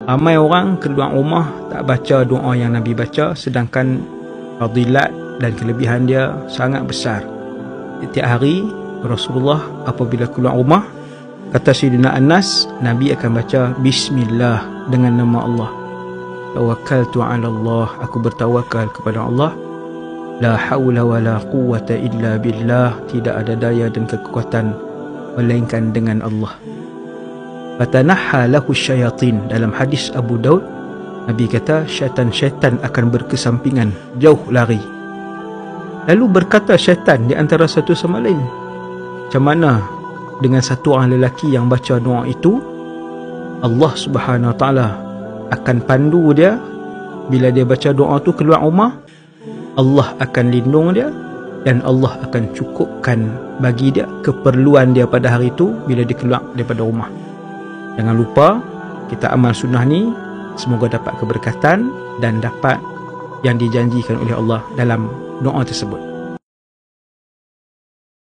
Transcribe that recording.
Ramai orang keluar rumah tak baca doa yang Nabi baca, sedangkan fadilat dan kelebihan dia sangat besar. Setiap hari Rasulullah apabila keluar rumah, kata Sayyidina Anas, Nabi akan baca Bismillah, dengan nama Allah. Tawakkaltu ala Allah, aku bertawakal kepada Allah. La hawla wa la quwwata illa billah, tidak ada daya dan kekuatan melainkan dengan Allah. Fatanahha lahu syayatin, dalam hadis Abu Daud, Nabi kata syaitan-syaitan akan berkesampingan, jauh lari. Lalu berkata syaitan di antara satu sama lain, macam mana dengan satu orang lelaki yang baca doa itu, Allah Subhanahu Wa Taala akan pandu dia. Bila dia baca doa tu keluar rumah, Allah akan lindung dia dan Allah akan cukupkan bagi dia keperluan dia pada hari itu bila dia keluar daripada rumah. Jangan lupa kita amal sunnah ni, semoga dapat keberkatan dan dapat yang dijanjikan oleh Allah dalam doa tersebut.